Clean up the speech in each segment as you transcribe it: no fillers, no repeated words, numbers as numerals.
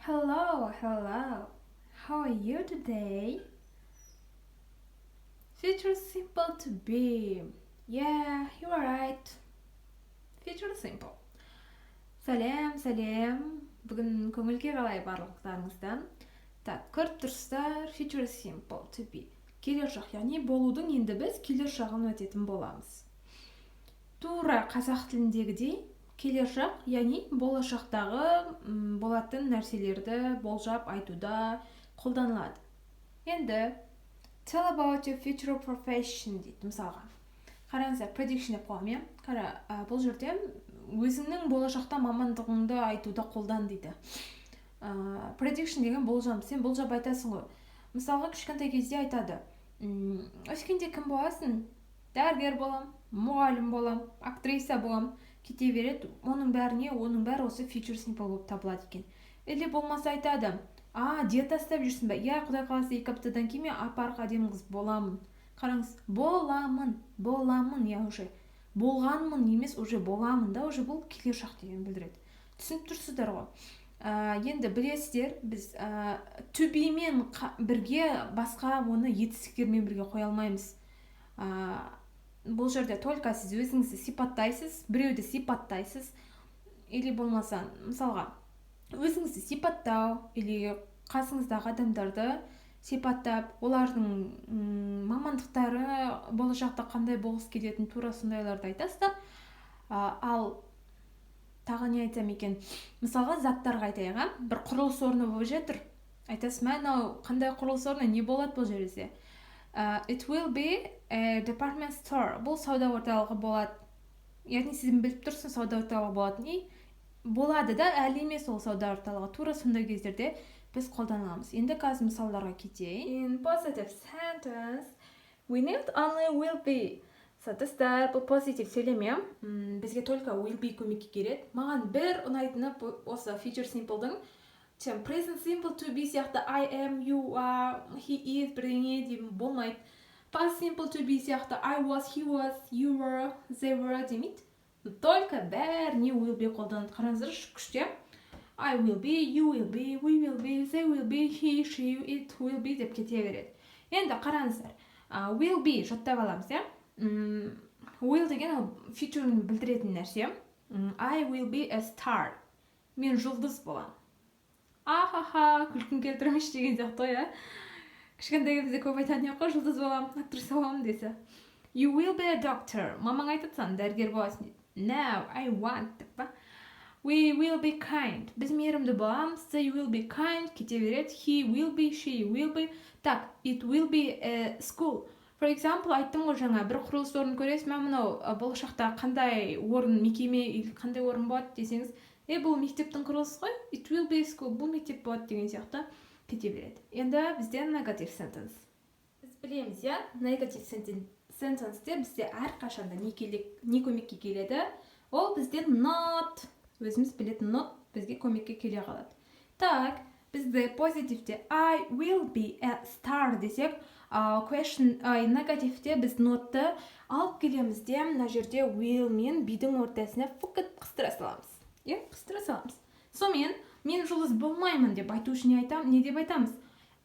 Hello, hello. How are you today? Future simple to be. Yeah, you are right. Future simple. Сәлем. Бүгін көңілге қалай барлықтарыңыздан? Так, көріп тұрсыздар, future simple to be. Келер шақ, яғни болудың енді біз келер шағын өтетін боламыз. Тура қазақ тіліндегідей келер шақ, яғни болашақтағы болатын нәрселерді болжап айтуда қолданылады. Енді tell about your future profession дейді мысалға. Қараңыздар, prediction деп қоямын, иә. Бұл жерде өзіңнің болашақта мамандығыңды айтуда қолдан дейді. Prediction деген болжам, сен болжап айтасың ғой. Мысалға кішкентай кезде айтады. Өскенде кім боласың? Дәрігер болам, мұғалім болам, актриса болам, кете береді. Оның бәрі осы future simple болып табылады екен. Или болмаса айтады. Диета ұстап жүрсің бе? Я, құдай қаласа 2 аптадан кейін апарық әдемі қыз боламын. Қараңыз, боламын, я уже болғанмын емес, уже боламын да, уже бұл келер шақ деген білдіреді. Түсініп тұрсыздар ғой. Енді білесіздер, біз to be мен бірге басқа оны етістіктермен бірге қоя алмаймыз. Бұл жерде только сіз өзіңізді сипаттайсыз, біреуді сипаттайсыз, или болмаса, мысалға, өзіңізді сипаттау, или қасыңыздағы адамдарды сипаттап, олардың мамандықтары болашақта қандай болғысы келетін тура сондайларды айтасыздар. Ал тағы не айтсам екен, мысалға заттарға айтайық, бір құрылыс орны болып жатыр. Айтасыз, мынау қандай құрылыс орны, не болады бұл жерде? It will be a department store. Бұл сауда орталығы болады. Яғни сіз біліп тұрсыз, сауда орталығы болатын. Болады да, әлі емес ол сауда орталығы. Тура сондай кездерде біз қолданамыз. Енді қазір мысалдарға кетейін. In positive sentence, we need only will be. Достар, бұл позитив сөйлеме. Бізге только will be көмекке келеді. Маған бір ұнайтыны осы future simple'дың present simple to be сияқты I am, you are, he is бірдеңе деймін болмайды. Past simple to be сияқты I was, he was, you were, they were демейді. Только бәріне will be қолданады. Қараңыздар, күште. I will be, you will be, we will be, they will be, he, she, it will be деп кете береді. Енді қараңыздар, will be жаттап аламыз, иә? Will деген future'ны білдіретін нәрсе. I will be a star. Мен жұлдыз болам. Күлкім келтірмеш деген сияқты, иә? Кішкентай кезде көп айтатын еқо, жұлдыз болам, актриса болам десе. You will be a doctor. Мамаң айтатсан, дәрігер боласың дейді. Now, I want деп па. We will be kind. Біз мейірімді боламыз. They will be kind. Кете береді. He will be, she will be. Так, it will be a school. For example, айттым ғой жаңа, бір құрылыс орнын көресіз, мынау болашақта қандай орын, мекеме, қандай орын болады десеңіз, бұл мектептің құрылысы ғой, it will be a school, бұл мектеп болады деген сияқты кете береді. Енді бізде negative sentence. Біз білеміз, иә, negative sentence-те бізде әрқашанда не көмекке келеді? Ол бізде not, өзіміз білетін not бізге көмекке келе қалады. Так, бізде позитивте I will be a star десек, негативте біз notты алып келемізде, мына жерде will мен be-дің ортасына фықыт қыстыра саламыз. Қыстыра саламыз. Сонымен, мен жұлдыз болмаймын деп айту үшін не деп айтамыз?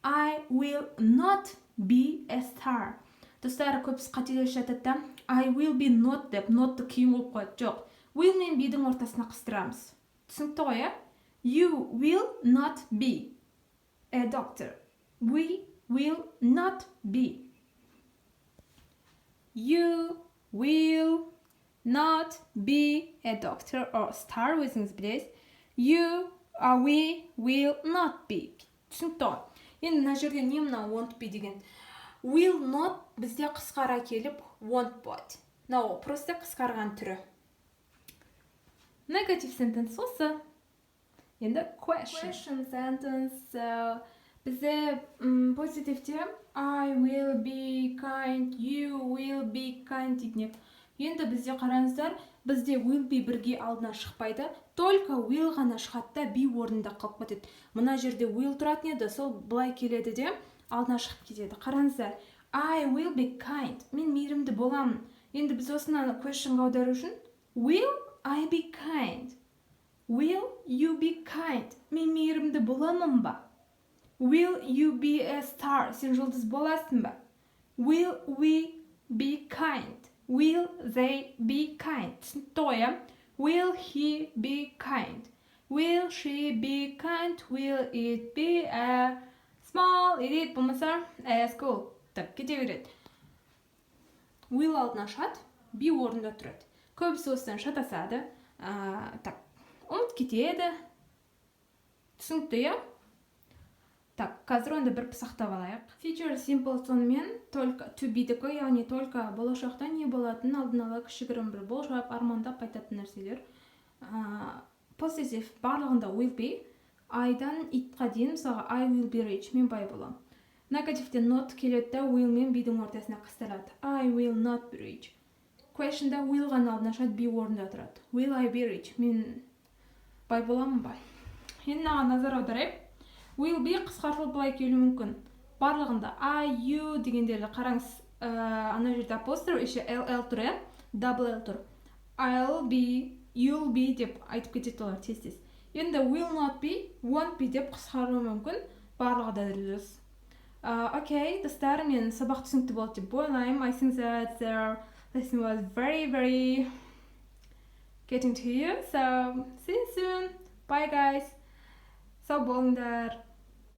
I will not be a star. Достар, көпсіз қателесіп жатады. I will be not деп, notты кейін қойып қояды. Жоқ. Will мен be-дің ортасына қыстырамыз. Түсінікті ғой, You will not be a doctor. We will not be. You will not be a doctor or star, өзіңіз білесіз. We will not be. Түсінікті ғой. Енді мына жерде не мына won't be деген? Will not бізде қысқара келіп won't болады. Мынау просто қысқарған түрі. Negative sentence осы. Енді question sentence. Бізде позитивте I will be kind, you will be kind дейтін. Енді бізде қараңыздар, бізде will be бірге алдына шықпайды, только will ғана шығады да be орнында қалып кетеді. Мына жерде will тұратын еді, сол былай келеді де, алдына шығып кетеді. Қараңыздар, I will be kind. Мен мейірімді боламын. Енді біз осыны questionға аудару үшін will I be kind? Will you be kind? Мен мейірімді боламын ба? Will you be a star? Сен жұлдыз боласың ба? Will we be kind? Will they be kind? Түсінікті ғой, иә? Will he be kind? Will she be kind? Will it be a small edit болмаса a school? Так, кете береді. Will алдына шат, be орында тұрады. Көбісі осыдан шатасады. Так, ұмыт кетеді. Түсінікті, иә? Так, қазір онда бір пысақтап алайық. Future simple сонымен только to be-дікі, яғни только болашақта не болатын алдын ала кішігірім бір болжап, армандап айтатын нәрселер. Positive барлығында will be, I-дан it-қа дейін, мысалға I will be rich, мен бай болам. Негативте not келеді, will мен be-дің ортасына қыстырады. I will not be rich. Questionда will ғана алдына шат be орында тұрады. Will I be rich? Мен бай боламын ба? Енді назар аударайық. Will be қысқартылып былай келуі мүмкін. Барлығында I, you дегендерді қараңыз, ана жерде апостроф, еще LL тұр, double L тұр. I'll be, you'll be деп айтып кетеді олар тез-тез. Енді will not be, won't be деп қысқаруы мүмкін. Барлығы да дұрыс. Окей, достар, мен сабақ түсінікті болды деп ойлаймын. I think that the lesson was very getting to you. So, see you soon. Bye guys. Сау болыңдар.